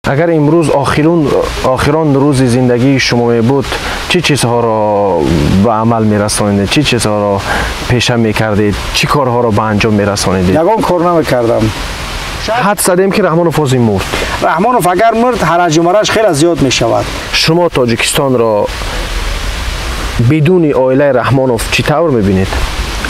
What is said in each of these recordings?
اگر امروز آخران روز زندگی شما می بود چه چیزها را به عمل می رسانید؟ چه چیزها را پیشه می کردید؟ چه کارها را به انجام می رسانید؟ یگان کار نمی کردم. حد زدیم که رحمانوف از مرد. رحمانوف اگر مرد حرج و مرج خیلی زیاد می شود. شما تاجیکستان را بدون عائله رحمانوف چی طور می بینید؟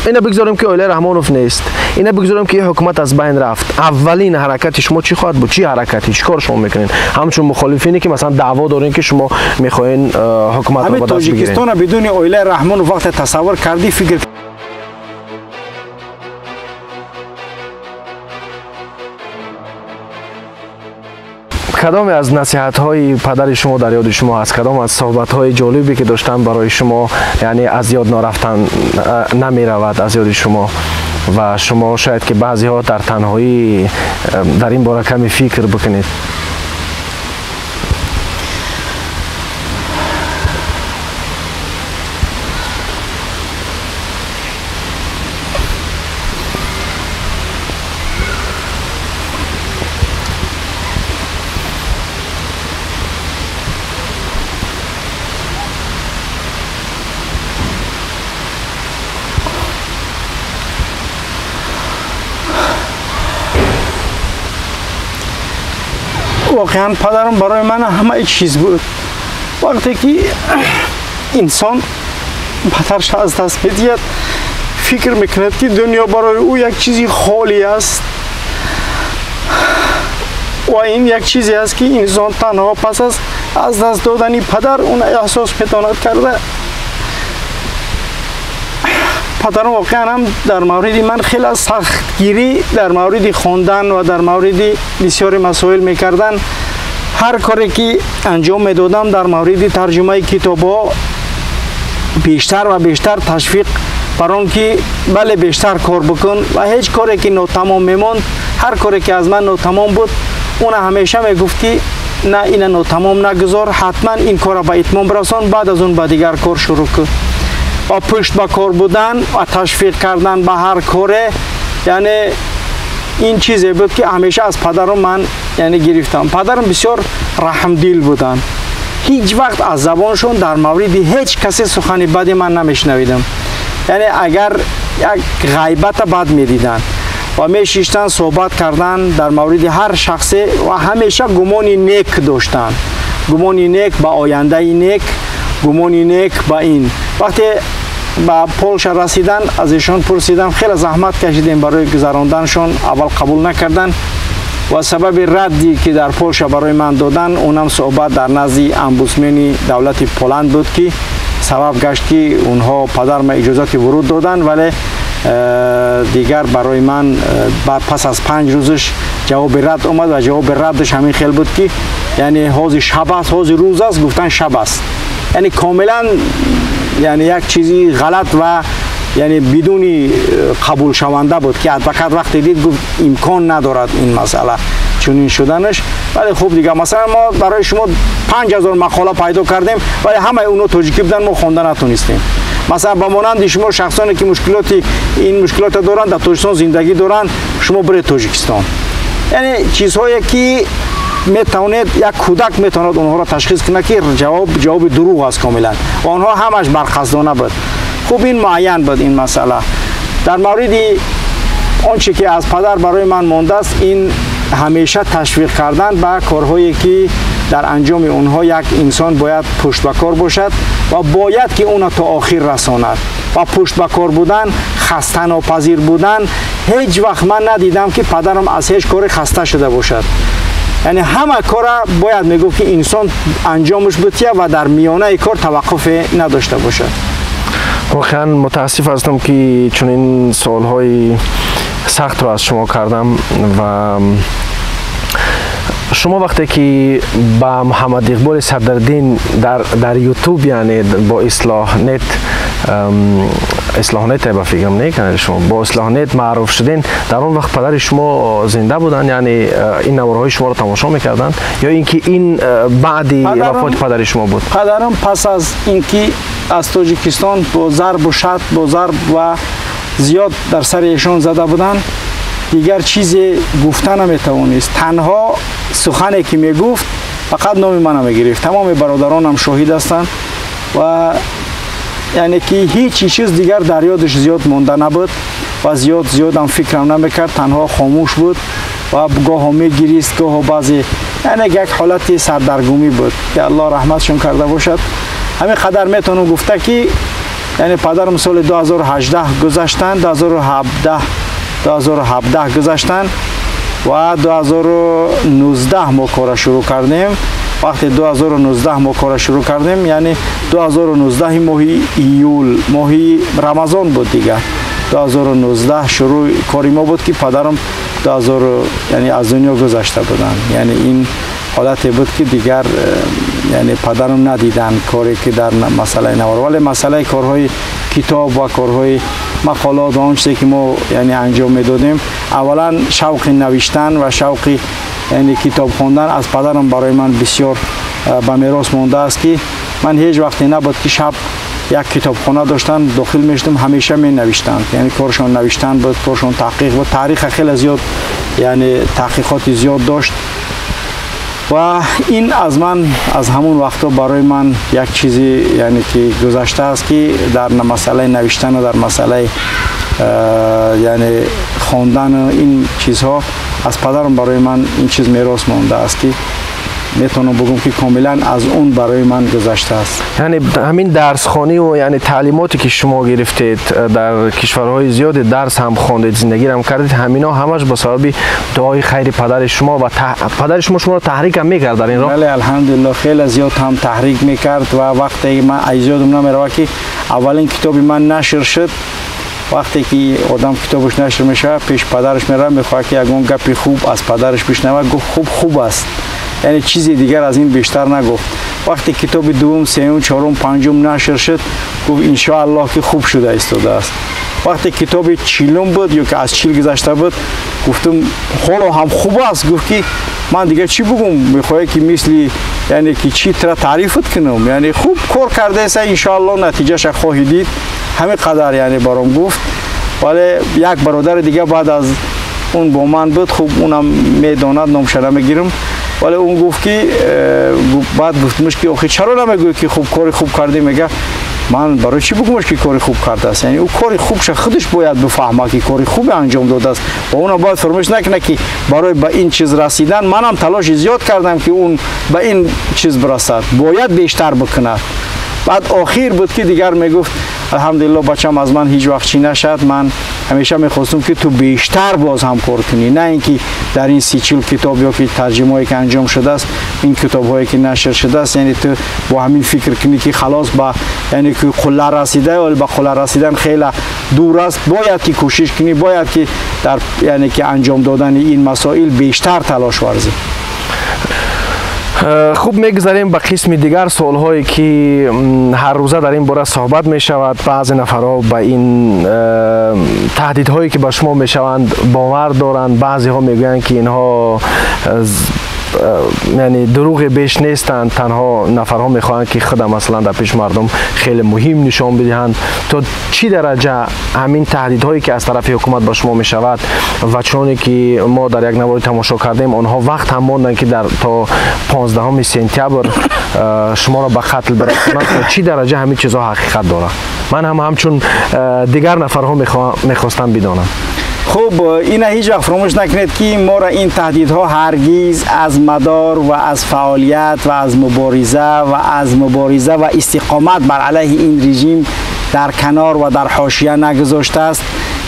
اینا بگذاریم که عائله رحمانوف نیست، اینا بگذاریم که حکومت از بین رفت، اولین حرکت شما چی خواهد بود؟ چی حرکتی؟ چی کار شما میکنین؟ همچون مخالفینی که مثلا دعوا دارین که شما میخواین حکومت رو به دست بگیرین. تاجیکستان بدون عائله رحمانوف وقت تصور کردی فکر کدام از نصیحت‌های پدر شما در یاد شما است؟ کدام از صحبت‌های جالبی که داشتن برای شما یعنی از یاد نرفتن نمی رود از یاد شما و شما شاید که بعضی‌ها در تنهایی در این باره کمی فکر بکنید؟ واقعا پدرم برای من همه چیز بود. وقتی که انسان پدرش از دست می‌دهد فکر میکند که دنیا برای او یک چیزی خالی است و این یک چیزی است که انسان تنها پس از دست دادن پدر اون احساس می‌تواند کرده. پدرم واقعا هم در مورد من خیلی سختگیری در مورد خواندن و در مورد بسیاری مسائل میکردن. هر کاری که انجام میدادم در مورد ترجمه کتاب‌ها بیشتر و بیشتر تشویق برام که بله بیشتر کار بکن و هیچ کاری که ناتمام میموند، هر کاری که از من ناتمام بود اون همیشه میگفت که نه این ناتمام نگذار، حتما این کار به اتمام برسان، بعد از اون با دیگر کار شروع کن. و پشت به کار بودن و تشویق کردن به هر کاره، یعنی این چیزی بود که همیشه از پدرم من یعنی گرفتم. پدرم بسیار رحمدل بودن، هیچ وقت از زبانشون در مورد هیچ کسی سخنی بدی من نمیشنویدم. یعنی اگر یک غیبت بد میدیدن و میشیشتن صحبت کردن در مورد هر شخصی و همیشه گمانی نیک داشتن، گمانی نیک با آینده نیک، گمانی نیک با این. وقتی با پولش رسیدن از ایشان پرسیدم، خیلی زحمت کشیدیم برای گذراندنشون، اول قبول نکردن و سبب ردی که در پولش برای من دادن اونم صحبت در نزد امبودسمن دولت پولند بود که سبب گشت که اونها پدر ما اجازت ورود دادن، ولی دیگر برای من پس از 5 روزش جواب رد اومد و جواب ردش همین خیلی بود که یعنی حاضر شب است حاضر روز است، گفتن شب است، یعنی کاملا یعنی یک چیزی غلط و یعنی بدون قبول شونده بود که ادوکات وقتی دید گفت امکان ندارد این مسئله چنین شدنش. ولی خوب دیگه مثلا ما برای شما 5000 مقاله پیدا کردیم ولی همه اونو تاجیکی بودن، ما خوانده نتونستیم. مثلا با مانند شما شخصانی که این مشکلات دارن در تاجیکستان زندگی دارن، شما برید تاجیکستان، یعنی چیزهایی که میتواند یک کودک میتواند اونها را تشخیص کنه که جواب دروغ است کاملا و آنها همش برقصدانه بود. خوب این معین بود این مسئله. در مورد آنچه که از پدر برای من مانده است، این همیشه تشویق کردن به کارهایی که در انجام اونها یک انسان باید پشت به کار باشد و باید که اون تا آخر رساند و پشت به کار بودن، خسته ناپذیر بودن. هیچ وقت من ندیدم که پدرم از هیچ کاری خسته شده باشد، یعنی همه کار باید میگفت که انسان انجامش بتیه و در میانه کار توقف نداشته باشد. واقعا متاسف هستم که چنین سوالهای سخت رو از شما کردم و شما وقتی که با محمد اقبال صدردین در یوتیوب یعنی با اصلاح نت با فکرم نیکنه شما با اصلاح نت معروف شدین، در اون وقت پدر شما زنده بودن، یعنی این نوارهای شما رو تماشا میکردن یا اینکه این بعدی وفات پدر شما بود؟ پدرم پس از اینکه از تاجیکستان با ضرب و شتم با ضرب و زیاد در سر ایشان زده بودن، دیگر چیزی گفتن نمیتوانست. تنها سخنی که میگفت فقط نام من میگرفت. تمام برادرانم شاهد هستند و یعنی که هیچ چیز دیگر در یادش زیاد مونده نبود و زیاد هم فکرم نمیکرد. تنها خاموش بود و گاه میگریست، گاه بعضی یعنی یک حالت سردرگمی بود که الله رحمتشون کرده باشد. همین قدر میتونم گفته که یعنی پدرم سال 2018 گذشتن، 2017 گذشتن و 2019 ما کار شروع کردیم. وقتی 2019 ما کار شروع کردیم یعنی 2019 ماهی ایول، ماهی رمضان بود دیگه. 2019 شروع کاری ما بود که پدرم 2000 یعنی از دنیا گذشته بودن. یعنی این حالتی بود که دیگر یعنی پدرم ندیدن کاری که در مسئله نوار، ولی مسئله کارهای کتاب و کارهای مقالات و آنچه که ما یعنی انجام میدادیم، اولا شوق نوشتن و شوق یعنی کتاب خواندن از پدرم برای من بسیار به میراث مانده است که من هیچ وقتی نبود که شب یک کتابخانه داشتن داخل میشدم، همیشه می نوشتند. یعنی کارشون نوشتن بود، کارشون تحقیق بود، تاریخ خیلی زیاد یعنی تحقیقات زیاد داشت و این از من از همون وقتا برای من یک چیزی یعنی که گذشته است که در مسئله نوشتن و در مسئله یعنی خواندن این چیزها از پدرم برای من این چیز میراث مانده است که میتونم بگم که کاملا از اون برای من گذشته است. یعنی همین درس خوانی و یعنی تعلیماتی که شما گرفتید در کشورهای زیاد درس هم خواندید، زندگی هم کردید، همینا همش با سبب دعای خیر پدر شما و پدر شما رو تحریک هم میکرد در این راه؟ بله الحمدلله خیلی زیاد هم تحریک میکرد و وقتی من ایجادم نمیره که اولین کتابی من نشر شد، وقتی که آدم کتابش نشر میشه پیش پدرش میره میخواد که یگان گپی خوب از پدرش بشنوه، گفت خوب است، یعنی چیزی دیگر از این بیشتر نگفت. وقتی کتاب دوم، سوم، چهارم، پنجم نشر شد گفت ان شاء الله که خوب شده ایستاده است. وقتی کتاب چیلم بود یا که از چیل گذشته بود گفتم حالا هم خوب است. گفت که من دیگه چی بگم، میخوای که مثلی یعنی که چی ترا تعریفت کنم، یعنی خوب کار کرده است ان شاء الله نتیجهش خواهید دید. همین قدر یعنی برام گفت. ولی یک برادر دیگه بعد از اون با من بود، خوب اونم میداند نامش نمیگیرم، ولی اون گفت که بعد گفتمش که آخه چرا نمیگوی که خوب کاری خوب کردی؟ میگه من برای چی بگمش که کاری خوب کرده است؟ یعنی او کاری خوبش خودش باید بفهمه که کاری خوب انجام داده است و اون باید فراموش نکنه که برای به این چیز رسیدن منم تلاش زیاد کردم که اون به این چیز برسد، باید بیشتر بکنه. بعد آخر بود که دیگر میگفت الحمدلله بچم از من هیچ وقت چی نشد، من همیشه میخواستم که تو بیشتر باز هم کار کنی، نه اینکه در این 30-40 کتاب یا که ترجمه هایی که انجام شده است، این کتاب هایی که نشر شده است، یعنی تو با همین فکر کنی که خلاص با یعنی که قله رسیده ولی با قله رسیدن خیلی دور است، باید که کوشش کنی، باید که در یعنی که انجام دادن این مسائل بیشتر تلاش ورزی. خوب میگذاریم به قسم دیگر سوال هایی که هر روزه در این باره صحبت می شود. بعضی نفرها به این تهدید هایی که به شما می شوند باور دارند، بعضی ها میگویند که اینها یعنی دروغ بیش نیستند، تنها نفرها میخواهند که خود مثلا در پیش مردم خیلی مهم نشان بدهند. تا چی درجه همین تهدیدهایی که از طرف حکومت به شما میشود و چونی که ما در یک نواری تماشا کردیم آنها وقت هم ماندن که در تا 15 سپتامبر شما را به قتل برسانند، تا چی درجه همین چیزها حقیقت داره؟ من همچون دیگر نفرها میخواستم بدانم. خب این هیچ وقت فراموش نکنید که ما را این تهدیدها هرگز از مدار و از فعالیت و از مبارزه و استقامت بر علیه این رژیم در کنار و در حاشیه نگذاشته است.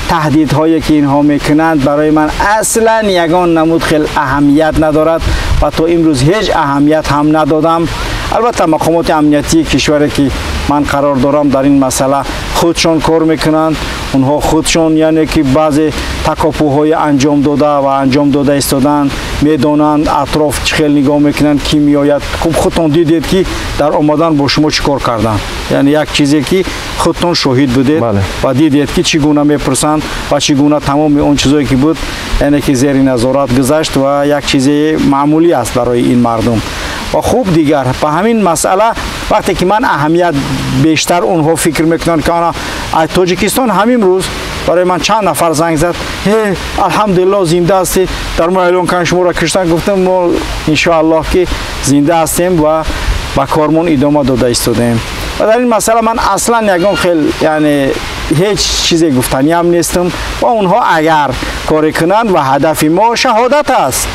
تهدیدهایی که اینها میکنند برای من اصلا یگان نمود خیلی اهمیت ندارد و تا امروز هیچ اهمیت هم ندادم. البته مقامات امنیتی کشوری که من قرار دارم در این مسئله خودشان کار میکنند، اونها خودشان یعنی که بعضی تکاپوهای انجام داده ایستادن، میدانند اطراف چه خیلی نگاه میکنند کی میآید. خب خودتون دیدید که در آمدن با شما چیکار کردن، یعنی یک چیزی که خودتون شاهد بودید و دیدید که چگونه میپرسند و چگونه تمام اون چیزایی که بود یعنی که زیر نظارت گذشت و یک چیزی معمولی است برای این مردم. و خوب دیگر به همین مسئله وقتی که من اهمیت بیشتر اونها فکر میکنن که تاجیکستان همین روز برای من چند نفر زنگ زد الحمدلله زنده هستی، در ما اعلان کردن شما را کشتن. گفتم ما ان شاء الله که زنده هستیم و با کارمون ادامه داده ایستادیم. و در این مسئله من اصلا یگان خیلی یعنی هیچ چیزی گفتنی هم نیستم و اونها اگر کاری کنند و هدف ما شهادت است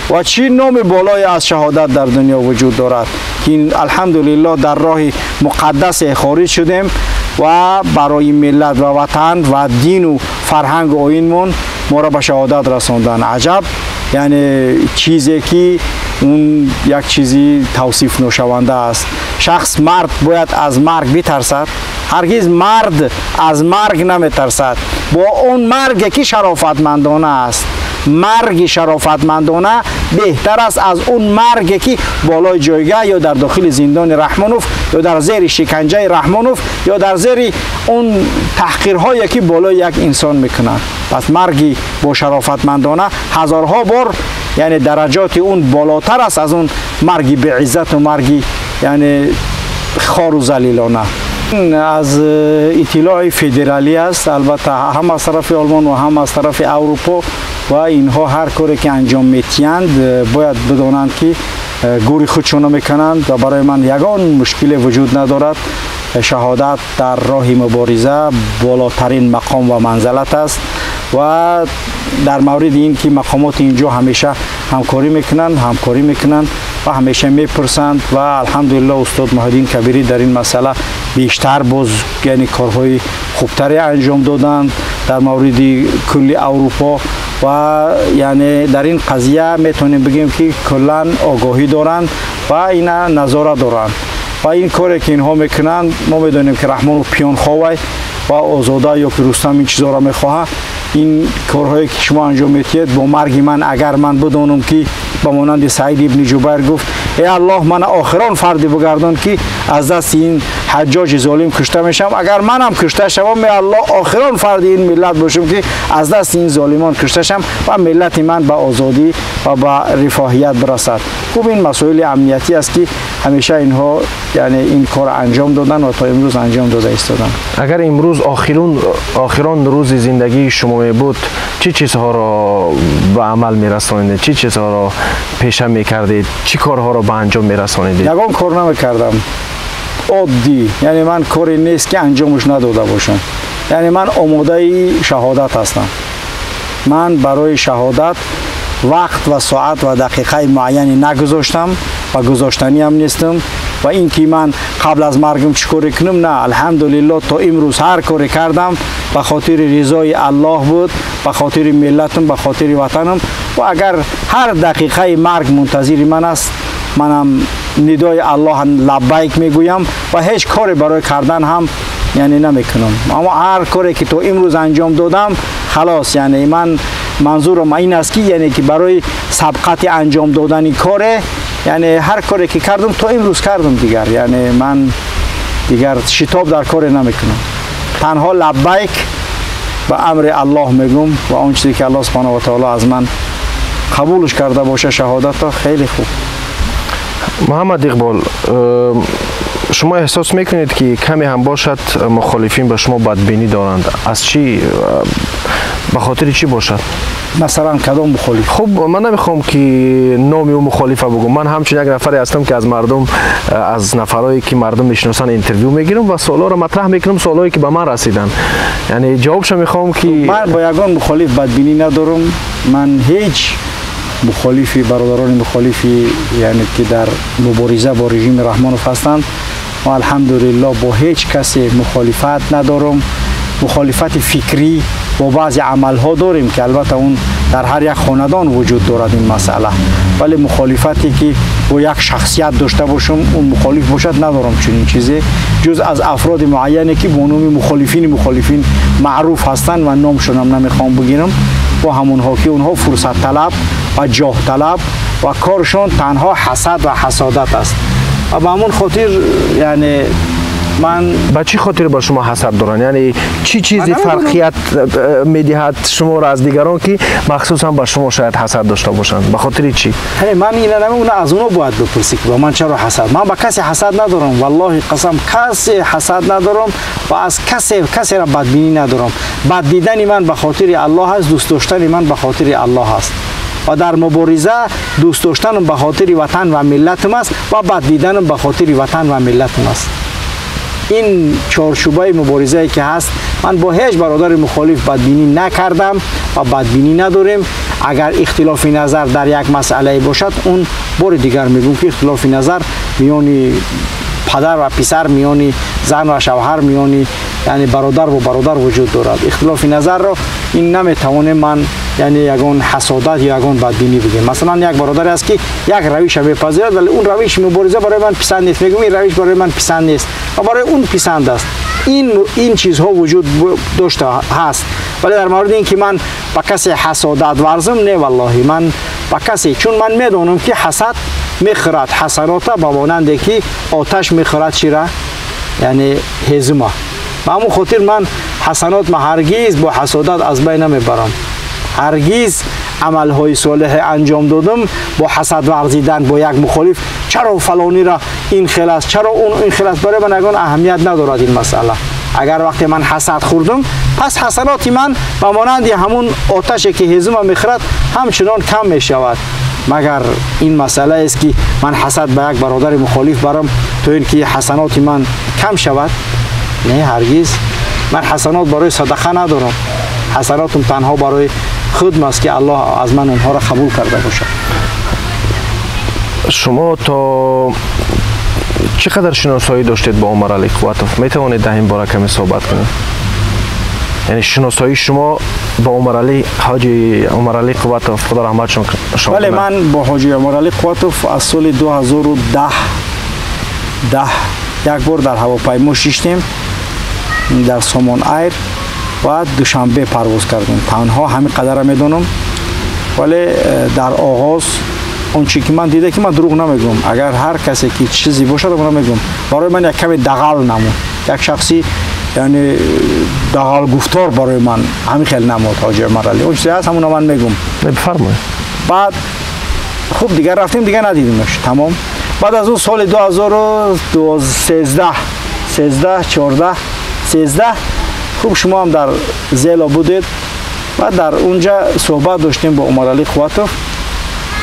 و چی نام بالای از شهادت در دنیا وجود دارد که این الحمدلله در راه مقدس خارج شدیم و برای ملت و وطن و دین و فرهنگ و آیینمون ما را به شهادت رساندن. عجب یعنی چیزی که اون یک چیزی توصیف نشونده است. شخص مرد باید از مرگ بترسد، هرگز مرد از مرگ نمیترسد. با اون مرگی که شرافتمندانه است، مرگ شرافتمندانه بهتر است از اون مرگی که بالای جایگاه یا در داخل زندان رحمانوف یا در زیر شکنجه رحمانوف یا در زیر اون تحقیرهایی که بالای یک انسان میکنند. پس مرگی با شرافتمندانه هزارها بار یعنی درجات اون بالاتر است از اون مرگی به عزت و مرگی یعنی خار و ذلیلانه. از اطلاع فدرالی است، البته هم از طرف آلمان و هم از طرف اروپا و اینها هر کاری که انجام میتیند باید بدانند که گوری خودشون میکنند و برای من یگان مشکل وجود ندارد. شهادت در راه مبارزه بالاترین مقام و منزلت است و در مورد این که مقامات اینجا همیشه همکاری میکنند و همیشه میپرسند و الحمدلله استاد محمدین کبیری در این مسئله بیشتر باز یعنی کارهای خوبتری انجام دادند در مورد کل اروپا و یعنی در این قضیه میتونیم بگیم که کلا آگاهی دارند و اینا نظارت دارند و این کاری که اینها میکنند ما میدونیم که رحمان و پیان خواه و آزاده یا که رستم این چیزا را میخواه. این کارهایی که شما انجام میتید با مرگ من اگر من بدانم که با مانند سعید ابن جبیر گفت ای الله من آخران فردی بگردان که از دست این حجاج ظالم کشته میشم، اگر منم کشته شوم ای الله آخران فردی این ملت باشم که از دست این ظالمان کشته شم و ملت من به آزادی و به رفاهیت برسد. خوب این مسائل امنیتی است که همیشه اینها یعنی این کار انجام دادن و تا امروز انجام داده ایستادن. اگر امروز آخران روز زندگی شما بود چه چیزها را به عمل میرسانید؟ چه چیزها را پیشه میکردید؟ چه کارها را به انجام میرسانید؟ یگان کار نمیکردم عادی، یعنی من کاری نیست که انجامش نداده باشم. یعنی من آماده شهادت هستم. من برای شهادت وقت و ساعت و دقیقه معینی نگذاشتم و گذاشتنی هم نیستم و این که من قبل از مرگم چیکار کنم نه، الحمدلله تا امروز هر کاری کردم به خاطر رضای الله بود، به خاطر ملتم، به خاطر وطنم و اگر هر دقیقه مرگ منتظر من است منم ندای الله لبیک میگویم و هیچ کاری برای کردن هم یعنی نمیکنم. اما هر کاری که تو امروز انجام دادم خلاص یعنی من منظورم این است که یعنی که برای سبقت انجام دادن کاره یعنی هر کاری که کردم تو امروز کردم دیگر، یعنی من دیگر شتاب در کار نمیکنم، تنها لبیک به امر الله میگم و اون چیزی که الله سبحانه و تعالی از من قبولش کرده باشه شهادت تا خیلی خوب. محمد اقبال، شما احساس میکنید که کمی هم باشد مخالفین به شما بدبینی دارند؟ از چی؟ به خاطر چی باشد؟ مثلا کدام مخالف؟ خب من نمیخوام که نامی و مخالفه بگم، من همچنین یک نفری هستم که از مردم، از نفرایی که مردم میشناسن اینترویو میگیرم و سوالا رو مطرح میکنم، سوالایی که به من رسیدن یعنی جوابش میخوام که من با یگان مخالف بدبینی ندارم. من هیچ مخالفی برادران مخالفی یعنی که در مبارزه با رژیم رحمانوف هستند و الحمدلله با هیچ کسی مخالفت ندارم. مخالفت فکری با بعضی عملها داریم که البته اون در هر یک خاندان وجود دارد این مسئله، ولی مخالفتی که با یک شخصیت داشته باشم اون مخالف باشد ندارم چنین چیزی، جز از افراد معینی که با نام مخالفین معروف هستند و نامشون هم نمیخوام بگیرم و همونها که اونها فرصت طلب و جاه طلب و کارشون تنها حسد و حسادت است و به همون خاطر یعنی من با چی خاطر با شما حسد دارن؟ یعنی چی چیزی فرقیت میدهد شما را از دیگران که مخصوصا با شما شاید حسد داشته باشند؟ به خاطر چی؟ من این نمیدونم، از اونو باید بپرسی که با من چرا حسد. من با کسی حسد ندارم، والله قسم کسی حسد ندارم و از کسی را بدبینی ندارم. بد دیدن من به خاطر الله است، دوست داشتن من به خاطر الله است و در مبارزه دوست داشتنم به خاطر وطن و ملتم است و بد دیدنم به خاطر وطن و ملتم است. این چارچوبه مبارزه که هست، من با هیچ برادر مخالف بدبینی نکردم و بدبینی نداریم. اگر اختلاف نظر در یک مسئله باشد، اون بار دیگر میگم که اختلاف نظر میان پدر و پسر، میان زن و شوهر، میان یعنی برادر و برادر وجود دارد. اختلاف نظر را این نمیتوانه من یعنی یگان حسادت یا یگان بدبینی بگیم. مثلا یک برادر است که یک روش میپذیرد ولی اون روش مبارزه برای من پسند نیست، میگم این روش برای من پسند نیست و برای اون پسند است. این چیزها وجود داشته هست. ولی در مورد این که من با کسی حسادت ورزم، نه والله، من با کسی، چون من میدونم که حسد میخورد حسنات با ماننده که آتش میخورد چی را، یعنی هزمه. به همون خاطر من حسنات ما هرگز با حسادت از بین نمیبرم. هرگز عملهای صالح انجام دادم با حسد ورزیدن با یک مخالف، چرا فلانی را این خلاص، چرا اون این خلاص، برای من اگه اهمیت ندارد این مسئله. اگر وقتی من حسد خوردم، پس حسنات من به مانند همون آتشی که هزمه میخورد همچنان کم میشود. مگر این مسئله است که من حسد به یک برادر مخالف برم تو این که حسنات من کم شود؟ نه هرگز. من حسنات برای صدقه ندارم، حسناتم تنها برای خودم است که الله از من اونها را قبول کرده باشه. شما تا چقدر شناسایی داشتید با عمر علی قواتوف؟ میتوانید در این باره کمی صحبت کنید؟ یعنی شناسایی شما با عمر علی، حاجی عمر علی قواتوف، خدا رحمتشون کنه. بله، من با حاجی عمر علی قواتوف از سال 2010 یک بار در هواپیما شدیم در سامان ایر و دوشنبه پرواز کردیم. تنها همین قدر میدونم. ولی در آغاز اون چی که من دیده که من دروغ نمیگم، اگر هر کسی که چیزی باشه رو نمیگم، برای من یک کمی دغل نمود، یک شخصی یعنی دغل گفتار برای من همین خیلی نمود حاجی عمر علی. اون چیزی هست همون من میگم. بفرمایید. بعد خوب دیگه رفتیم، دیگه ندیدیمش، تمام. بعد از اون سال 2013 خوب شما هم در زیلا بودید و در اونجا صحبت داشتیم با عمر علی قواتوف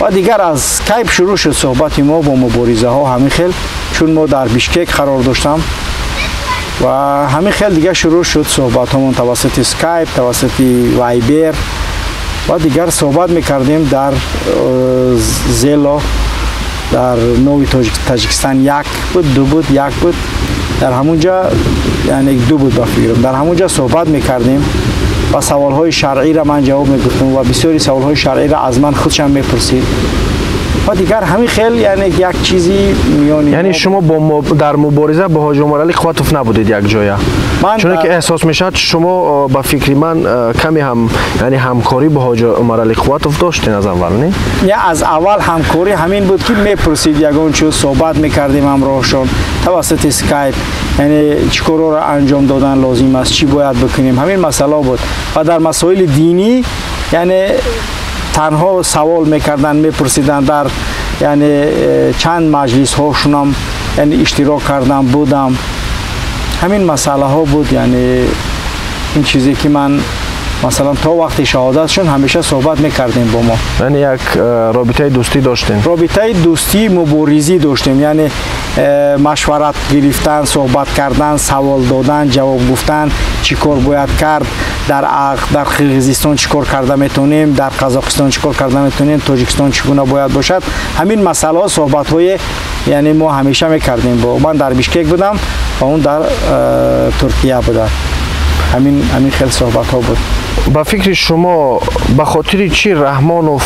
و دیگر از کیپ شروع شد صحبت ما با مبارزه ها همین خیل، چون ما در بیشکک قرار داشتم و همین خیل دیگه شروع شد صحبت همون توسط اسکایپ، توسط وایبر و دیگر صحبت میکردیم در زیلا، در نوی تاجیکستان یک بود، دو بود، یک بود، در همونجا یعنی دو بود با فکرم، در همونجا صحبت میکردیم و سوالهای شرعی را من جواب میگفتم و بسیاری سوالهای شرعی را از من خودشم میپرسید و دیگر همین خیلی یعنی یک چیزی میانی. یعنی شما در مبارزه با حاجی عمر علی قواتوف نبودید یک جایه؟ چون که احساس میشد شما با فکر من کمی هم یعنی همکاری با حاجی عمر علی قواتوف داشتین از اول، نه؟ یا از اول همکاری همین بود که میپرسید یگان چیز صحبت میکردیم همراهشون توسط اسکایپ، یعنی چیکار را انجام دادن لازم است، چی باید بکنیم، همین مسئله بود. و در مسائل دینی یعنی تنها سوال میکردن، میپرسیدن. در یعنی چند مجلس هاشون هم یعنی اشتراک کردم بودم، همین مسئله ها بود. یعنی این چیزی که من مثلا تا وقت شهادتشون همیشه صحبت میکردیم با ما. یعنی یک رابطه دوستی داشتیم؟ رابطه دوستی مبارزی داشتیم، یعنی مشورت گرفتن، صحبت کردن، سوال دادن، جواب گفتن، چی کار باید کرد، در قرقیزستان چی کار کرده میتونیم، در قزاقستان چی کار کرده میتونیم، تاجیکستان چگونه باید باشد، همین مسئله ها صحبت های یعنی ما همیشه میکردیم. با من در بیشکک بودم و اون در ترکیه بودم، همین خیلی صحبت ها بود. با فکر شما به خاطر چی رحمانوف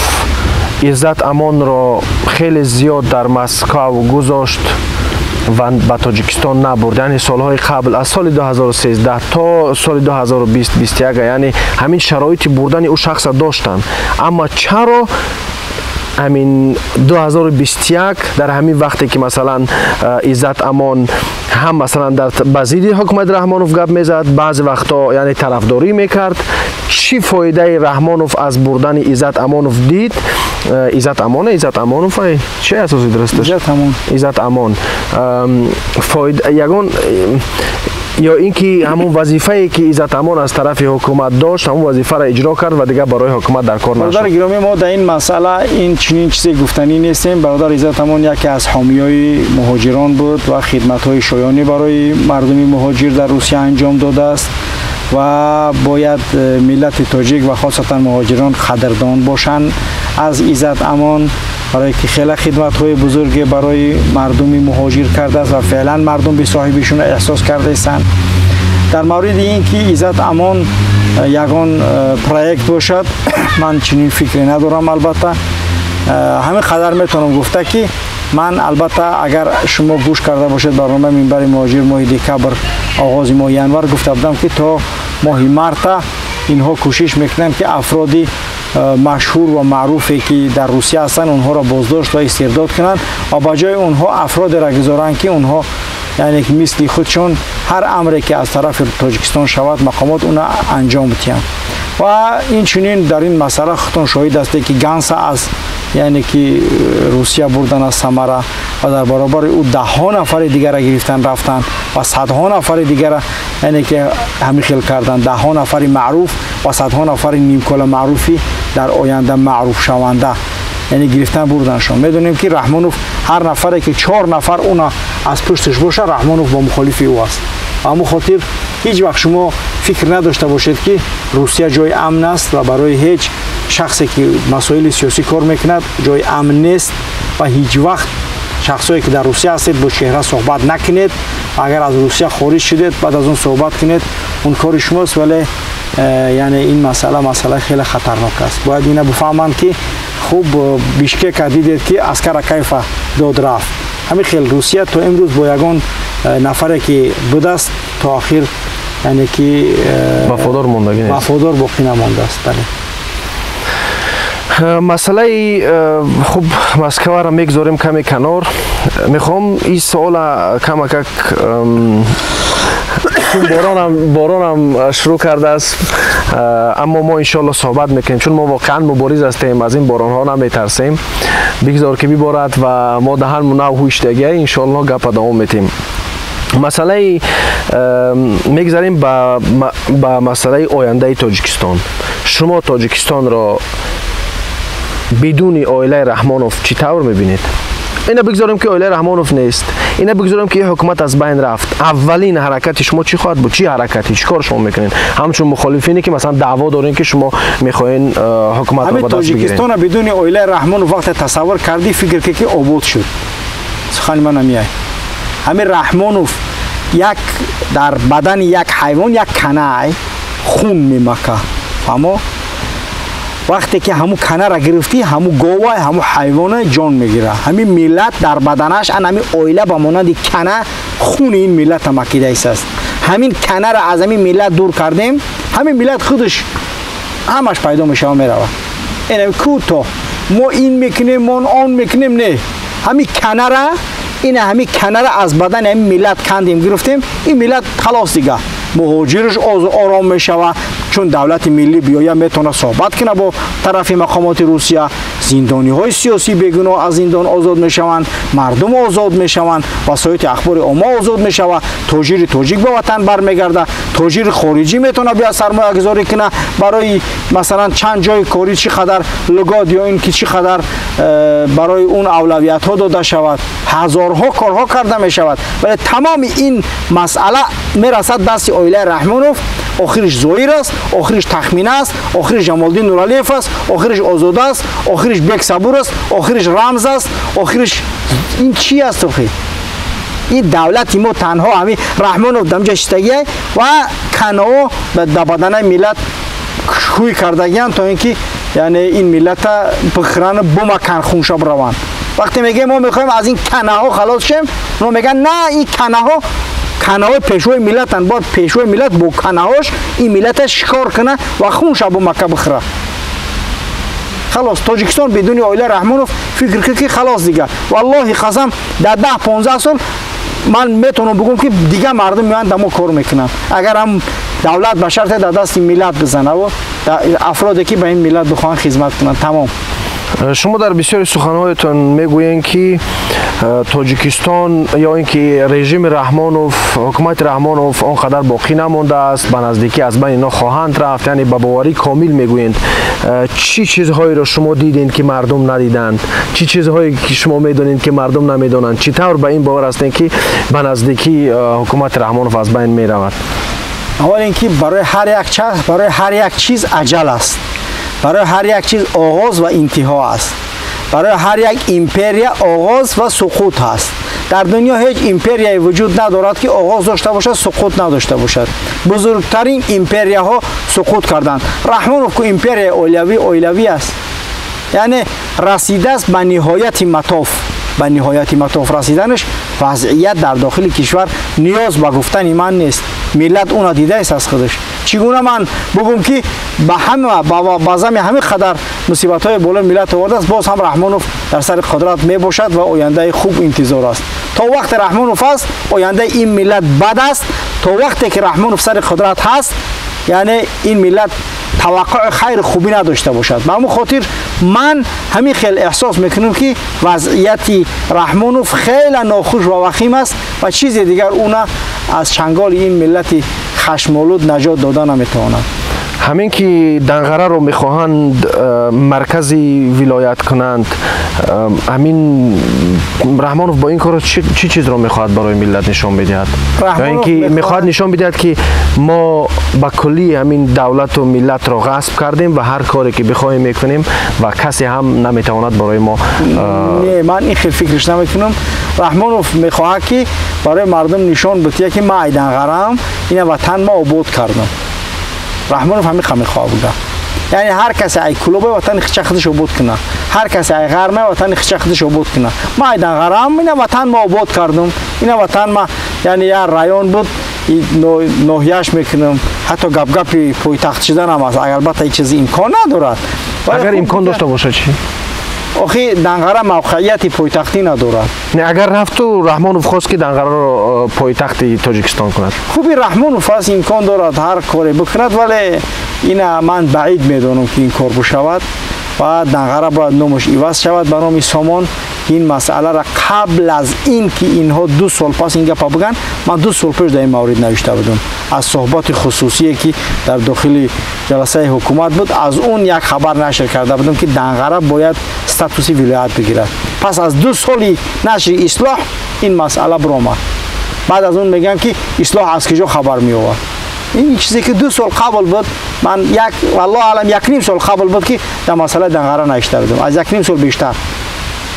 عزت امان را خیلی زیاد در مسکو گذاشت و به تاجیکستان نبرد؟ یعنی سالهای قبل از سال 2013 تا سال 2020-21 یعنی همین شرایط بردن او شخص داشتن، اما چرا همین 2021 در همین وقتی که مثلا عزت امان هم مثلا در بازدید حکومت رحمانوف گپ میزد، بعضی وقتا یعنی طرفداری میکرد. چی فایده رحمانوف از بردن عزت امانوف دید؟ عزت امانوف چه اساسی درستش؟ عزت امان فایده یگان یا اینکه همون وظیفه‌ای که عزت امان از طرف حکومت داشت همون وظیفه را اجرا کرد و دیگه برای حکومت در کار نشد. برادر گرامی، ما در این مسئله این چنین چیزی گفتنی نیستیم. برادر عزت امان یکی از حامیای مهاجران بود و خدمت‌های شایانی برای مردم مهاجر در روسیه انجام داده است و باید ملت تاجیک و خاصتا مهاجران قدردان باشند از عزت امان، برای که خیلی خدمت‌های بزرگ برای مردم مهاجر کرده است و فعلا مردم به صاحبشون احساس کرده هستند. در مورد این که عزت امان یگان پروژه باشد من چنین فکری ندارم. البته همین قدر میتونم گفته که من البته اگر شما گوش کرده باشید برنامه منبر مهاجر ماه دکبر آغاز ماه ینور گفته بودم که تا ماه مارت اینها کوشش میکنند که افرادی مشهور و معروفی که در روسیه هستند اونها را بازداشت و استرداد کنند و با جای اونها افراد را گذارند که اونها یعنی که مثل خودشون هر امری که از طرف تاجیکستان شود مقامات اون انجام بدهند. و این چنین در این مسئله خودتون شاهد هستید که گانس از یعنی که روسیه بردن از ثمره و در برابر او ده ها نفر دیگر را گرفتن رفتن و صدها نفر دیگر یعنی که همین خیل کردن، ده ها نفر معروف و صدها نفر نیمکل معروفی در آینده معروف شونده یعنی گرفتن بردنشون. میدونیم که رحمانوف هر نفری که 4 نفر اونا از پشتش باشه رحمانوف با مخالف او است. اما خاطر هیچ وقت شما فکر نداشته باشید که روسیه جای امن است و برای هیچ شخصی که مسائل سیاسی کار میکند جای امن نیست و هیچ وقت شخصایی که در روسیه هستید با چهره صحبت نکنید. اگر از روسیه خارج شدید بعد از اون صحبت کنید اون کار شماست، ولی یعنی این مسئله خیلی خطرناک است. باید اینا بفهمند که خوب بیشکک دیدید که عسکر کیف داد رفت. همین خیلی روسیه تا امروز با یگان نفری که بوده است تا آخر یعنی که وفادار موندگی نیست، وفادار باقی نمانده است. بله. مسئله خوب مسکو را میگذاریم کمی کنار. میخوام این سوال کمک باران شروع کرده است اما ما انشالله صحبت میکنیم چون ما واقعا مبارز هستیم، از این باران ها نمیترسیم. بگذار که ببارد و ما دهن نو هوشتگی انشالله گپ دوام میتیم. مسئله میگذاریم با مسئله آینده تاجیکستان. شما تاجیکستان را بدون عائله رحمانوف چطور میبینید؟ اینا بگذاریم که عائله رحمانوف نیست، اینا بگذاریم که حکومت از بین رفت، اولین حرکت شما چی خواهد بود؟ چی حرکتی چی کار شما میکنین؟ همچون مخالفینی که مثلا دعوا دارین که شما میخواین حکومت رو به دست بگیرین. تاجیکستان بدون عائله رحمانوف وقت تصور کردی فکر که آباد شد. سخن من نمیای. همین رحمانوف یک در بدن یک حیوان یک کنه خون میمکه، اما وقتی که همو کنه را گرفتی همو گاوه همو حیوان جان میگیره. همین ملت در بدنش همین عائله به مانند کنه خون این ملت مکیده است. همین کنه را از همین ملت دور کردیم، همین ملت خودش همش پیدا میشه و میره. این کوتاه ما این میکنیم ما آن میکنیم، نه همین کنه را همین کنه را از بدن همین ملت کندیم گرفتیم، این ملت خلاص دیگه مهاجرش آرام میشوه. چون دولت ملی بیاید میتونه صحبت کنه با طرف مقامات روسیه، زندانی های سیاسی بیگناه از زندان آزاد میشوند، مردم آزاد میشوند، وسایل اخبار عامه آزاد میشوه، تاجر تاجیک به وطن برمیگرده، تاجر خارجی میتونه بیا سرمایه گذاری کنه برای مثلا چند جای کاری چقدر لگاد یا این که چقدر برای اون اولویت ها داده شود، هزارها کارها کرده میشود. ولی تمام این مسئله میرسد دست عائله رحمانوف. آخرش زویر است، آخرش تخمینه است، آخرش جمالدین نورعلیف است، آخرش آزاده است، آخرش بک صبور است، آخرش رمز است، آخرش این چی است؟ این دولتی ما تنها همین رحمانوف دمجه شتگی و کنه به بدن ملت خوی کردگیان تا اینکه یعنی این ملت بخران بمکن خونشا بروند. وقتی میگه ما میخوایم از این کنه ها خلاص شیم، ما میگن نه این کنه های پیشوی ملتن، باید پیشوی ملت با کنه هاش این ملت شکار کنه و خونش با مکه بخره. خلاص تاجیکستان بدون عائله رحمانوف فکر که خلاص دیگه والله قسم در 10-15 سال من میتونم بگم که دیگه مردم میان دمو کار میکنن. اگر هم دولت به شرط در دست ملت بزنه و افرادی که به این ملت بخوان خدمت کنن تمام. شما در بسیاری سخنهایتان میگویین که تاجیکستان یا اینکه رژیم رحمانوف، حکومت رحمانوف آنقدر باقی نمانده است، به نزدیکی از بین اینا خواهند رفت، یعنی به باوری کامل میگویند. چی چیزهایی را شما دیدین که مردم ندیدند؟ چی چیزهایی که شما میدونید که مردم نمیدونند؟ چطور به این باور هستین که به نزدیکی حکومت رحمانوف از بین میرود؟ اول اینکه برای هر یک چیز اجل است. برای هر یک چیز آغاز و انتها است. برای هر یک ایمپریا آغاز و سقوط است. در دنیا هیچ ایمپریایی وجود ندارد که آغاز داشته باشد سقوط نداشته باشد. بزرگترین ایمپریا ها سقوط کردند. رحمانوف که ایمپریا اولوی است، یعنی رسیده است به نهایت مطاف رسیدنش. وضعیت در داخل کشور نیاز به گفتن من نیست. ملت اون دیده است از خودش. چگونه من بگم که به همه قدر مصیبت های بالا ملت آورده است، باز هم رحمانوف در سر قدرت می باشد و آینده خوب انتظار است. تا وقت رحمانوف است آینده این ملت بد است. تا وقتی که رحمانوف سر قدرت هست یعنی این ملت توقع خیر خوبی نداشته باشد. به همون خاطر من همین خیلی احساس میکنم که وضعیت رحمانوف خیلی ناخوش و وخیم است و چیز دیگر اون از چنگال این ملت خشمالود نجات دادن نمیتواند. همین که دنغره رو میخواهند مرکزی ولایت کنند، همین رحمانوف با این کار چی چیز رو میخواهد برای ملت نشان بدهد؟ یا اینکه میخواهد نشان بدهد که ما با کلی همین دولت و ملت رو غصب کردیم و هر کاری که بخوایم میکنیم و کسی هم نمیتواند برای ما. نه، من این خیلی فکرش نمیکنم. رحمانوف میخواهد که برای مردم نشان بده که ما دنغره‌ام این وطن ما آباد کردم. رحمانوف همین میخواه بوده. یعنی هر کسی ای کلوبه وطن خچ خودش آباد کنه، هر کسی ای غرمه وطن خچ خودش آباد کنه. ما دنغره‌ام این وطن ما آباد کردم. این وطن ما یعنی یه رایون بود نوحیه‌اش میکنم. حتی گپ پایتخت شدن هم است. البته این چیزی امکان ندارد. اگر امکان داشته باشه چی؟ آخه دنغره موقعیت پایتختی ندارد. نه، اگر رفت تو رحمانوف خواست که دنغره رو پایتخت تاجیکستان کند. خوبی رحمانوف است امکان دارد هر کاری بکند، ولی اینا من بعید میدونم که این کار بشود و دنغره باید نامش عوض شود به نام سامان. این مسئله را قبل از این که اینها 2 سال پس این گپ بگن، من 2 سال پیش در این مورد نوشته بودم از صحبت خصوصی که در داخل جلسه حکومت بود. از اون یک خبر نشر کرده بودم که دنغره باید استاتوس ولایت بگیرد. پس از 2 سالی نشر اصلاح این مسئله برآمد. بعد از اون میگن که اصلاح از کجا خبر می آورد. این چیزی که 2 سال قبل بود، من والله علم 1.5 سال قبل بود که در مسئله دنغره نوشته بودم، از 1.5 سال بیشتر.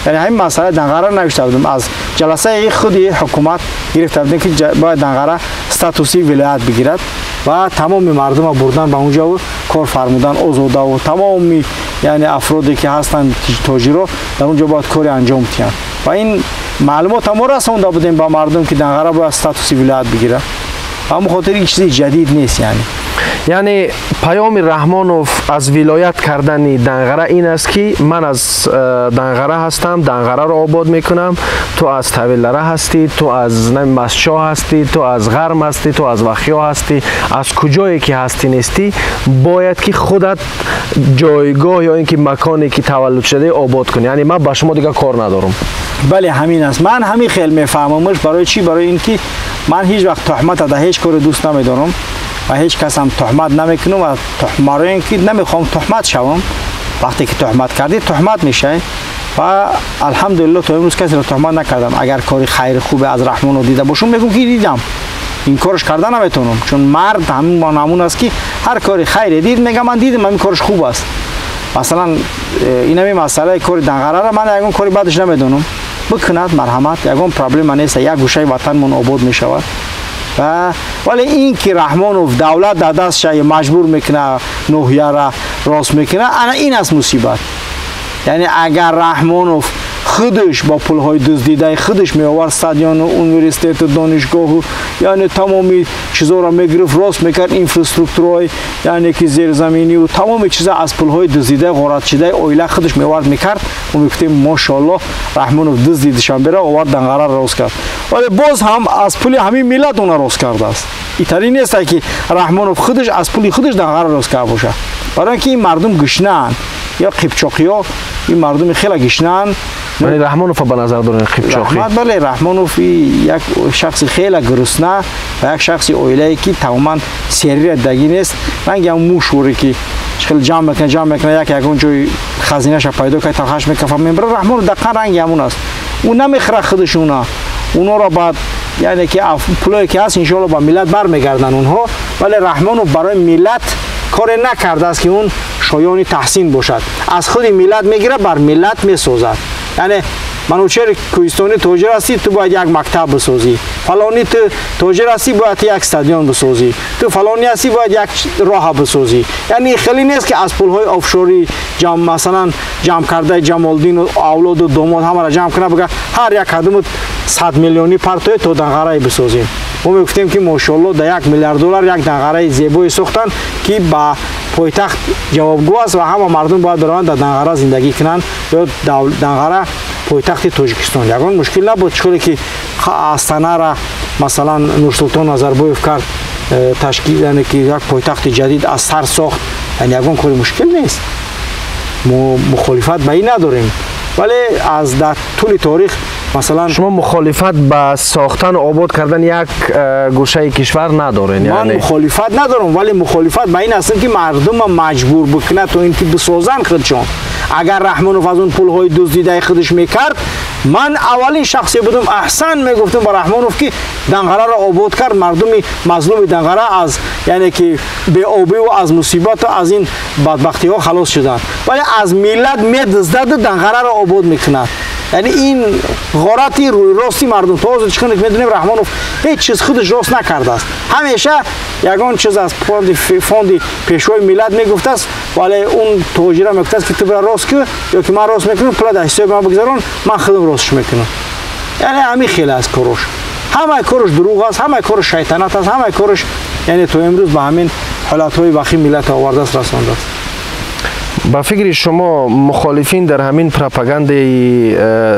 یعنی همین مسئله دنغره نوشته بودم. از جلسه خودی حکومت گرفته بودیم که باید دنغره استاتوس ولایت بگیرد و تمام مردم بردن به اونجا و کار فرمودن آزاده و تمام یعنی افرادی که هستند تاجرها در اونجا باید کاری انجام بدن و این معلومات ما رسونده بودیم به مردم که دنغره باید استاتوس ولایت بگیرد. اما خاطر این چیزی جدید نیست. یعنی پیام رحمانوف از ولایت کردن دنغره این است که من از دنغره هستم، دنغره رو آباد میکنم، تو از طویلره هستی، تو از مسچا هستی، تو از غرم هستی، تو از وخیا هستی، از کجایی که هستی نیستی باید که خودت جایگاه یا اینکه مکانی که تولد شده آباد کنی. یعنی من با شما دیگه کار ندارم. بله همین است. من همین خیلی میفهممش. برای چی؟ برای اینکه من هیچ وقت تهمت در هیچ کار دوست نمیدارم و هیچ کس هم تهمت نمیکنم و برای اینکه نمیخوام تهمت شوم. وقتی که تهمت کردی تهمت میشه و الحمدلله تا امروز کسی رو تهمت نکردم. اگر کاری خیر خوبه از رحمان رو دیده باشم میگم که دیدم، این کارش کردن نمیتونم، چون مرد همون با نمون است که هر کاری خیر دید میگم من دیدم این کارش خوب است. مثلا این همین مسئله کار دنغره را من یگان کاری بعدش نمیدونم، بکند مرحمت، یگان پرابلم نیست، یک گوشه وطن من آباد میشود. ولی این که رحمانوف دولت در دستش مجبور میکنه نوحیه را راست میکنه، انا این است مصیبت. یعنی اگر رحمانوف خودش با پولهای دزدیده خودش می آورد استادیوم و اونیورسیته دانشگاه یعنی تمامی چیزا را میگرفت راست میکرد اینفراستراکتورهای یعنی که زیرزمینی و تمام چیزا از پولهای دزدیده غارت شده اویلا خودش میوارد میکرد و میگفتیم ماشاءالله رحمانوف دزدیدشان بره آورد دنگره راست کرد ولی باز هم از پول همین ملت اون راست کرده است اینطوری نیست که رحمانوف خودش از پول خودش دنگره راست کرده باشه برای اینکه این مردم گشنه‌اند یا قیبچاقی‌ها این مردم خیلی گشنه‌اند یعنی رحمانوف به نظر دارین قیبچاقی بله رحمانوف یک شخص خیلی گرسنه و یک شخص اویلایی که تماما سری دگی نیست من گم موشوری که خیلی جمع میکنه یک اون جای خزینه‌اش پیدا کنه تا خش میکفه میبره رحمانوف دقیقاً رنگ همون است اون نمیخره خودشونا اونا را بعد یعنی که پولی که هست ان شاء الله با ملت برمیگردن اونها ولی رحمانوف برای ملت کار نکرده است که اون شایان تحسین باشد از خود ملت میگیره بر ملت میسازد یعنی منوچهر کوهستانی تاجر هستی تو باید یک مکتب بسازی فلانی تو تاجر هستی باید یک استادیوم بسازی تو فلانی هستی باید یک راه بسازی یعنی خیلی نیست که از پولهای آفشوری مثلا جمع کرده جمالدین و اولاد و داماد همه را جمع کنه بگه هر یک کدوم 100 میلیونی پرتوی تو دنگره بسازیم ما میگفتیم که ماشاءالله در $1 میلیارد یک دنگره زیبایی ساختن که با پایتخت جوابگو است و همه مردم باید بروند در دنگره زندگی کنند یا دنگره پایتخت تاجیکستان یگان مشکل نبود چطوری که آستانه را مثلا نورسلطان نظربایف کرد تشکیل یعنی که یک پایتخت جدید از سر ساخت یعنی یگان کاری مشکل نیست مخالفت به این نداریم ولی از در طول تاریخ مثلا شما مخالفت با ساختن و آباد کردن یک گوشه کشور ندارین من یعنی مخالفت ندارم ولی مخالفت به این هستم که مردم مجبور بکنه تو اینکه بسازن خودشون اگر رحمانوف از اون پولهای دزدیده خودش میکرد من اولین شخصی بودم احسن میگفتم با رحمانوف که دنگره را آباد کرد مردم مظلوم دنگره از یعنی که به آبی و از مصیبت و از این بدبختی ها خلاص شدن ولی از ملت میدزدد دنگره را آباد میکنه یعنی این غارتی روی راستی مردم تازه چون میدونیم رحمانوف هیچ چیز خودش راست نکرده است همیشه یگان چیز از فوند پیشوای ملت میگفته است ولی اون تاجر میگفته است که تو برای راست که یا که من راست میکنم پول در حساب من بگذارون من خودم راستش میکنم یعنی همین خیلی از کارش همه کارش دروغ است همه کارش شیطنت است همه کارش یعنی تو امروز به همین حالتهای بخی ملت آورده است رسانده است با فکر شما مخالفین در همین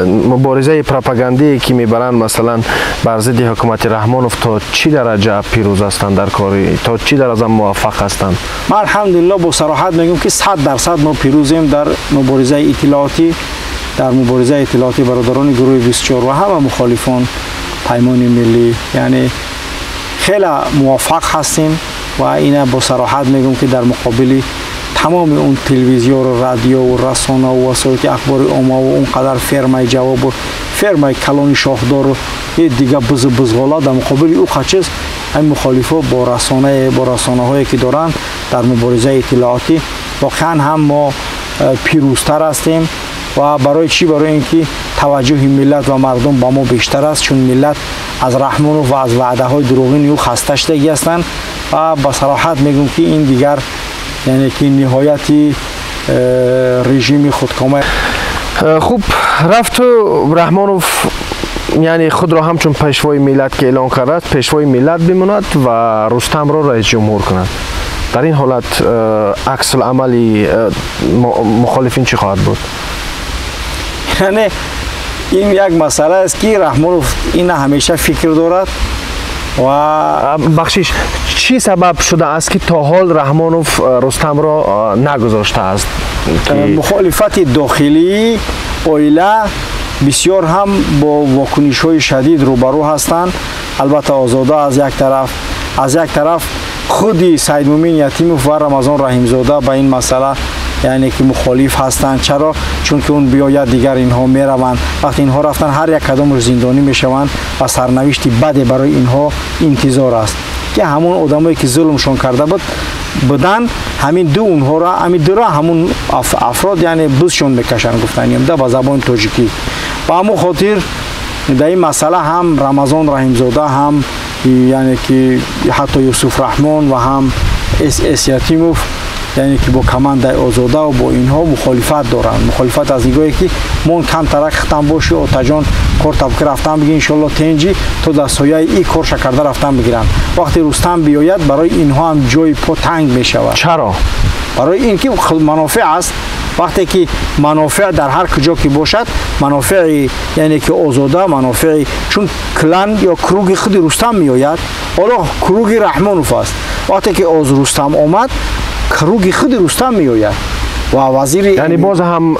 مبارزه پروپاگاندی که میبرند مثلا بر ضد حکومت رحمانوف تا چی درجه پیروز هستند در کاری تا چی درجه موفق هستند ما الحمدلله با صراحت میگم که 100% ما پیروزیم در مبارزه اطلاعاتی برادران گروه 24 و همه مخالفان پیمان ملی یعنی خیلی موفق هستیم و اینا با صراحت میگم که در مقابل تمام اون تلویزیون و رادیو و رسانه و وسایل اخبار عامه و اونقدر فرمای جواب و فرمای کلان شاهدار و دیگه بزغالا در مقابل او خچز این مخالفا با رسانه هایی که دارن در مبارزه اطلاعاتی واقعا هم ما پیروزتر هستیم و برای چی برای اینکه توجه ملت و مردم با ما بیشتر است چون ملت از رحمانوف و از وعده های دروغین او خسته شده هستند و با صراحت میگم که این دیگر یعنی که نهایتی رژیم خودکامه خوب رفت رحمانوف یعنی خود را همچون پیشوای ملت که اعلان کرد پیشوای ملت بماند و رستم را رئیس جمهور کند در این حالت عکس العملی مخالفین چی خواهد بود یعنی این یک مسئله است که رحمانوف این همیشه فکر دارد و بخشش چی سبب شده است که تا حال رحمانوف رستم را نگذاشته است مخالفت داخلی اویلا بسیار هم با واکنش های شدید روبرو هستند البته آزاده از یک طرف خودی سید مومین یتیموف و رمضان رحیمزاده به این مسئله یعنی که مخالف هستند چرا چون که اون بیاید دیگر اینها میروند وقتی اینها رفتن هر یک کدامش زندانی میشوند و سرنوشتی بده برای اینها انتظار است که همون آدمایی که ظلمشون کرده بودن همین دو را همون افراد یعنی بزشون میکشن گفتن ده با زبان تاجیکی با همون خاطر در این مسئله هم رمضان رحیمزاده هم یعنی که حتی یوسف رحمان و هم اس یتیموف یعنی که با کماندای آزاده و با اینها مخالفت دارن. مخالفت از اینگاهی که مون کم ترک ختم باشی و تاجان کار طبق رفتن بگی انشالله تنجی تو در سایه ای کار شکرده رفتن بگیرن. وقتی رستم بیاید برای اینها هم جای پا تنگ می شود. چرا؟ برای اینکه منافع است. وقتی که منافع در هر کجا که باشد منافع یعنی که آزاده منافع چون کلان یا کروگ خود رستم میآید حالا کروگ رحمانوف است. وقتی که از رستم آمد کروگ خود رستم میآید و وزیر یعنی باز هم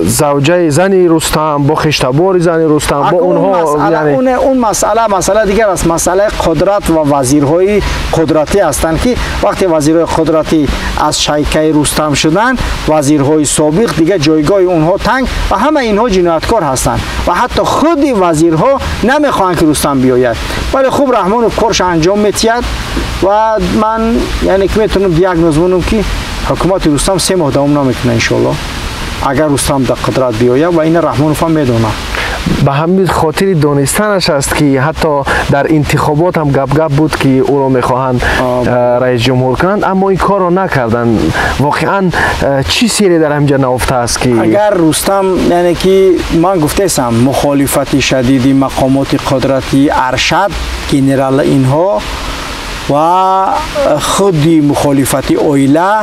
زوجه زنی رستم با خشتبار زنی رستم با اونها یعنی اون مسئله دیگر است. مسئله قدرت و وزیرهای قدرتی هستند که وقتی وزیرهای قدرتی از شیکه رستم شدن وزیرهای سابق دیگر جایگاه اونها تنگ و همه اینها جنایتکار هستند و حتی خود وزیرها نمیخواهند که رستم بیاید. ولی خوب رحمانوف کارش انجام میتید و من یعنی که میتونم دیاگنوز کنم که حکومت رستم 3 ماه دوام نمیکنه انشالله اگر رستم در قدرت بیاید و این رحمانوف هم میدونه. به همین خاطر دانستنش است که حتی در انتخابات هم گپ بود که او را میخواهند رئیس جمهور کنند اما این کار را نکردن. واقعا چی سری در همینجا نهفته است که اگر رستم یعنی که من گفتم مخالفت شدید مقامات قدرتی ارشد گنرال اینها و خودی مخالفتی اویله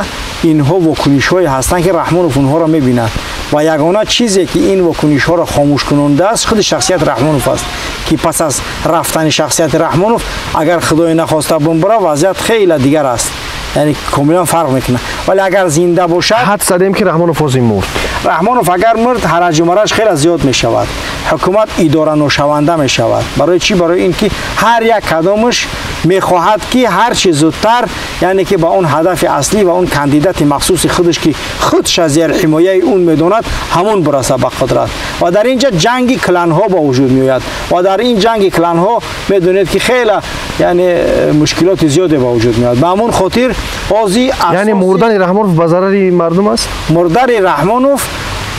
اینها واکنش های هستند که رحمانوف اونها را میبیند و یگانه چیزی که این واکنش ها را خاموش کننده است خود شخصیت رحمانوف است که پس از رفتن شخصیت رحمانوف اگر خدای نخواسته بمبره وضعیت خیلی دیگر است یعنی کاملا فرق میکنه. ولی اگر زنده باشد حد زدیم که رحمانوف از این مرد. رحمانوف اگر مرد حرج و مرج خیلی زیاد می شود. حکومت اداره نشونده می شود. برای چی؟ برای اینکه هر یک کدامش میخواهد که هر چه زودتر یعنی که با اون هدف اصلی و اون کاندیدات مخصوص خودش که خودش از زیر حمایه اون میدوند همون برسه به قدرت و در اینجا جنگ کلان ها با وجود میآید و در این جنگ کلان ها میدونید که خیلی یعنی مشکلات زیادی با وجود میاد. به همون خاطر بازی یعنی مردن رحمانوف به ضرر مردم است. مردن رحمانوف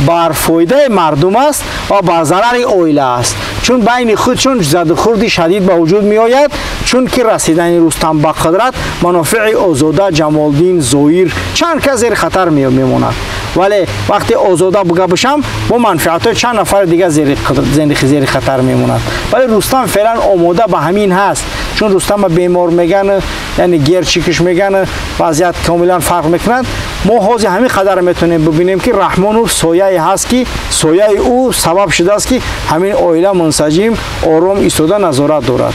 بر فایده مردم است و بر ضرر اویله است چون بین خودشون زد و خورد شدید به وجود می آید چون که رسیدن رستم به قدرت منافع آزاده جمالدین زویر چند کس زیر خطر میموند. ولی وقتی آزاده بگه بشم با منفعت چند نفر دیگه زیر خطر میموند. ولی رستم فعلا آماده به همین هست چون رستم بیمار میگن یعنی گرچیکش میگن وضعیت کاملا فرق میکند. ما حاضی همین قدر میتونیم ببینیم که رحمانوف سایه هست که سایه او سبب شده است که همین اویله منسجم آرام ایستاده نظارت دارد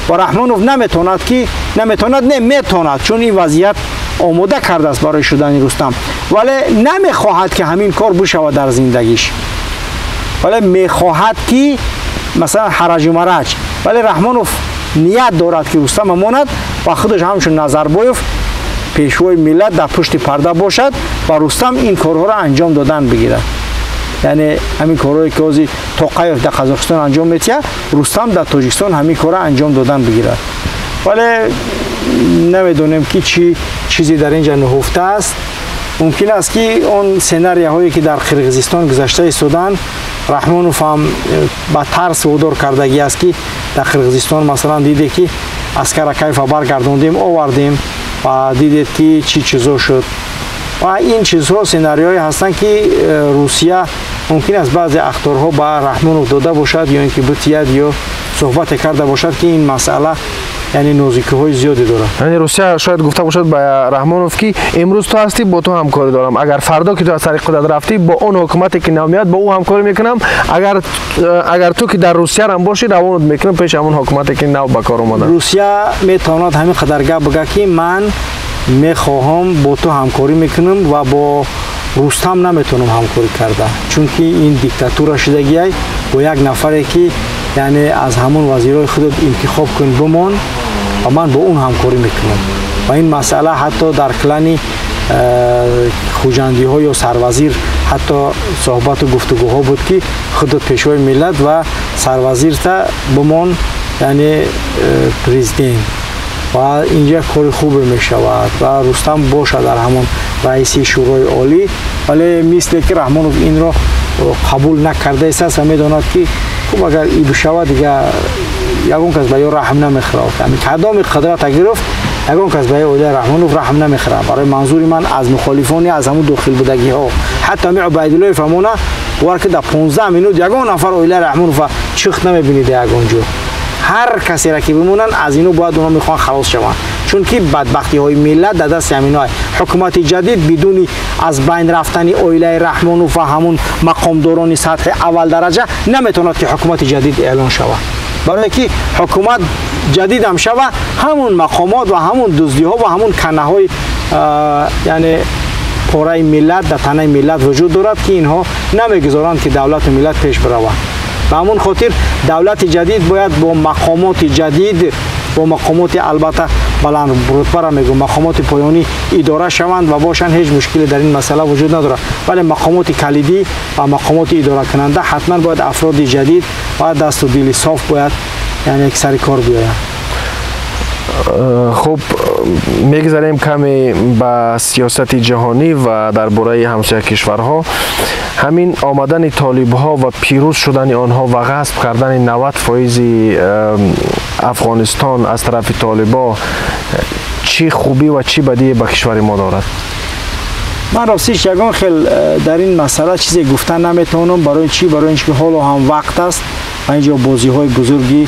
و رحمانوف نمیتواند چون این وضعیت آماده کرده است برای شدن رستم ولی نمیخواهد که همین کار بشود در زندگیش ولی میخواهد که مثلا حرج و مرج ولی رحمانوف نیت دارد که رستم ماند و خودش همچون نظربایف پیشوای ملت در پشت پرده باشد و رستم این کارها را انجام دادن بگیرد. یعنی همین کارهایی که از توقیف در قزاقستان انجام میتیه رستم در تاجیکستان همین کارها انجام دادن بگیرد. ولی نمیدونیم که چیزی در اینجا نهفته است. ممکن است که اون سناریوهایی که در قرقیزستان گذشته ایستادن رحمانوف هم با ترس وادار کردگی است که در قرقیزستان مثلا دیده که عسکر کیف برگردوندیم آوردیم و دیدید که چی چیزا شد و این چیزها سناریوهایی هستند که روسیه ممکن است بعضی اخطارها به رحمانوف داده باشد یا اینکه بتید یا صحبت کرده باشد که این مسئله یعنی نازکی های زیادی داره. یعنی روسیه شاید گفته باشد به رحمانوف که امروز تو هستی با تو همکاری دارم اگر فردا که تو از طریق قدرت رفتی با اون حکومتی که نمیاد با او همکاری میکنم اگر تو که در روسیه هم باشی روانت میکنم پیش همون حکومتی که نو به کار اومده. روسیه میتواند همین قدر گپ بگه که من میخواهم با تو همکاری میکنم و با رستم نمیتونم همکاری کرده چون که این دیکتاتور شدگیه با یک نفری که یعنی از همون وزیرای خودت انتخاب کن بمان و من با اون همکاری میکنم و این مسئله حتی در کلانی خوجندی ها یا سروزیر حتی صحبت و گفتگوها بود که خودت پیشوای ملت و سروزیر تا بمان یعنی پرزیدنت و اینجا کار خوبی می شود و رستم باشه در همون رئیسی شورای عالی ولی مثل که رحمانوف این را قبول نکرده است و میداند که خب اگر این بشود دیگه یکون کس به یا رحم نمیخواد یعنی کدام قدرت گرفت یگان کس به اولای رحمانوف رحم نمیخوره. برای منظور من از مخالفانی از همون داخل بودگی ها حتی می عبیدالله فهمونه ورک در 15 منوت یگان نفر اولای رحمانوف چخت نمیبینید یگان جو. هر کسی را که بمونن از اینو باید اونا میخوان خلاص شوند، چون که بدبختی های ملت در دست همین های حکومت جدید بدون از بین رفتن اولای رحمانوف و همون مقامداران سطح اول درجه نمیتوند که حکومت جدید اعلان شود. برای که حکومت جدید هم شود همون مقامات و همون دزدی ها و همون کنه های یعنی پاره ملت در تنه ملت وجود دارد که اینها نمیگذارند که دولت و ملت پیش برود. به همون خاطر دولت جدید باید با مقامات جدید، با مقامات البته بلند رتبه را میگم مقامات پایانی اداره شوند و باشن، هیچ مشکلی در این مسئله وجود نداره. ولی مقامات کلیدی و مقامات اداره کننده حتما باید افراد جدید و دست و دل صاف باید یعنی یک سر کار بیاید. خب میگذاریم کمی به سیاست جهانی و درباره همسایه کشورها. همین آمدن طالب ها و پیروز شدن آنها و غصب کردن 90% افغانستان از طرف طالبا چی خوبی و چی بدی به کشور ما دارد؟ من راستیش یگان خیلی در این مسئله چیزی گفتن نمیتونم. برای چی؟ برای اینکه حالا هم وقت است و اینجا بازی های بزرگی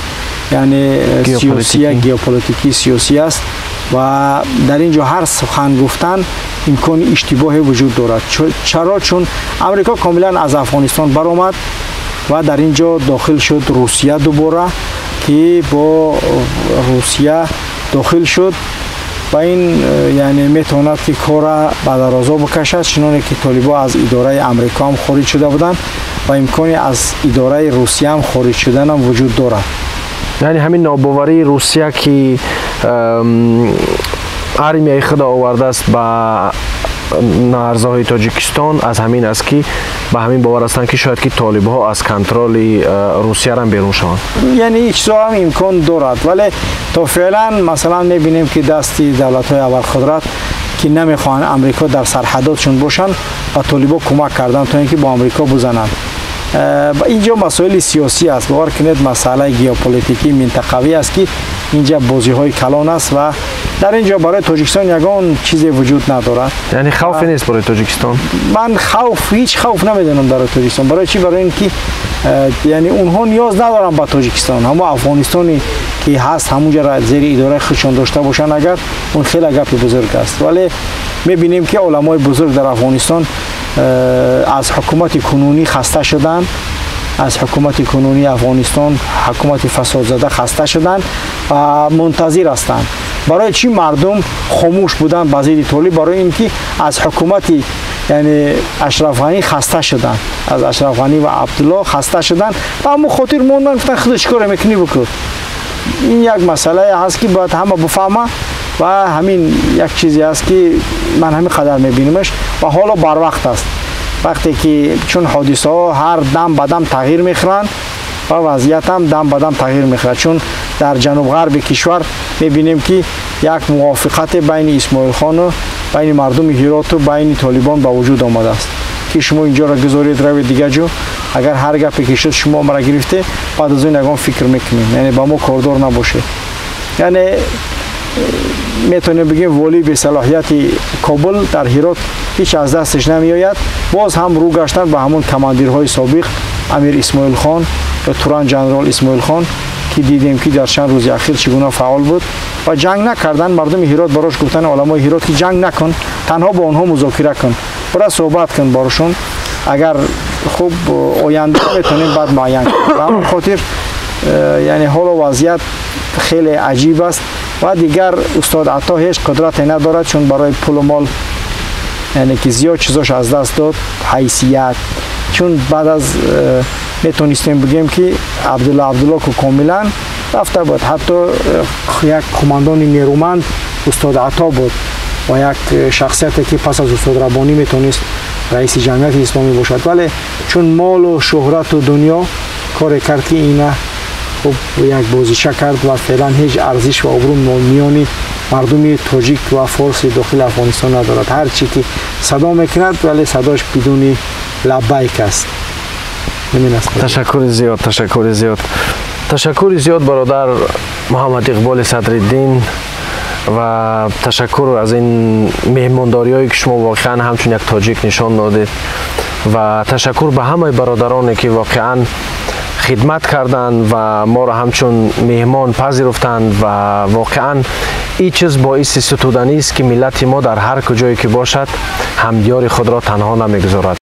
یعنی سیاسی گیوپولیتیکی سیاسی است و در اینجا هر سخن گفتن امکان اشتباه وجود دارد. چرا؟ چون امریکا کاملا از افغانستان برآمد و در اینجا داخل شد روسیه دوباره که با روسیه داخل شد و این یعنی میتواند که کار به درازا بکشد، چنانه که طالبان از اداره امریکا هم خارج شده بودند و امکانی از اداره روسیه هم خارج شدن هم وجود دارد. یعنی همین ناباوری روسیه که ارمیای خود آورده است به ارزهای تاجیکستان از همین است که به همین باور هستند که شاید که طالب ها از کنترل روسیه را بیرون شوند. یعنی هیچ چیزا هم امکان دارد، ولی تا فعلا مثلا میبینیم که دستی دولت های اول قدرت که نمیخوان امریکا در سرحداتشون باشن و طالبا کمک کردن تا اینکه با امریکا بزنند. اینجا مسائل سیاسی است، باور کنید مسئله ژئوپلیتیکی منطقوی است که اینجا بازی های کلان است و در اینجا برای تاجیکستان یگان چیزی وجود ندارد. یعنی خوفی نیست برای تاجیکستان؟ من هیچ خوف نمیدونم برای تاجیکستان. برای چی؟ برای اینکه یعنی اونها نیاز ندارن به تاجیکستان. همون افغانستانی که هست همونجا را زیر اداره خودشون داشته باشن اگر اون خیلی گپ بزرگ است. ولی میبینیم که علمای بزرگ در افغانستان از حکومت کنونی خسته شدن، از حکومت کنونی افغانستان حکومت فساد زده خسته شدن و منتظر هستند. برای چی مردم خاموش بودن بعضی طالب؟ برای اینکه از حکومت یعنی اشرف غنی خسته شدن، از اشرف غنی و عبدالله خسته شدن و همون خاطر موندن گفتن خودش کار میکنی بکن. این یک مسئله هست که باید همه بفهمه و همین یک چیزی است که من همین قدر میبینمش و حالا بر وقت است. وقتی که چون حادثه ها هر دم به دم تغییر میخورند و وضعیت هم دم به دم تغییر میخورد، چون در جنوب غرب کشور میبینیم که یک موافقت بین اسماعیل خان و بین مردم هرات و بین طالبان با وجود آمده است که شما اینجا را گذارید روید دیگه جو، اگر هر گپی که شد شما مرا گرفته بعد از این نگاه فکر میکنیم، یعنی با ما کاردار نباشه. یعنی میتونیم بگیم ولی به صلاحیت کابل در هرات هیچ از دستش نمیآید. باز هم رو گشتن به همون کماندیرهای سابق امیر اسماعیل خان و توران جنرال اسماعیل خان که دیدیم که در چند روز اخیر چگونه فعال بود و جنگ نکردن. مردم هرات براش گفتن علمای هرات که جنگ نکن، تنها با اونها مذاکره کن، برای صحبت کن براشون، اگر خوب آینده میتونیم بعد معین کنیم. به همون خاطر یعنی حال و وضعیت خیلی عجیب است و دیگر استاد عطا هیچ قدرت ندارد، چون برای پول و مال یعنی که زیاد چیزاش از دست داد، حیثیت. چون بعد از میتونستیم بگیم که عبدالله که کاملا رفته بود، حتی یک کماندان نیرومند استاد عطا بود و یک شخصیتی که پس از استاد ربانی میتونست رئیس جمعیت اسلامی باشد، ولی چون مال و شهرت و دنیا کار کرد که اینه خب یک بازیچه کرد و فعلا هیچ ارزش و ابرو میانی مردم تاجیک و فارس داخل افغانستان ندارد. هر چی که صدا میکند ولی صداش بدون لبیک است. تشکر زیاد برادر محمد اقبال صدرالدین و تشکر از این مهمانداری‌هایی که شما واقعا همچون یک تاجیک نشان دادید و تشکر به همه برادرانی که واقعا خدمت کردند و ما را همچون مهمان پذیرفتند و واقعا این چیز باعث ستودنی است که ملت ما در هر کجایی که باشد همدیاری خود را تنها نمیگذارد.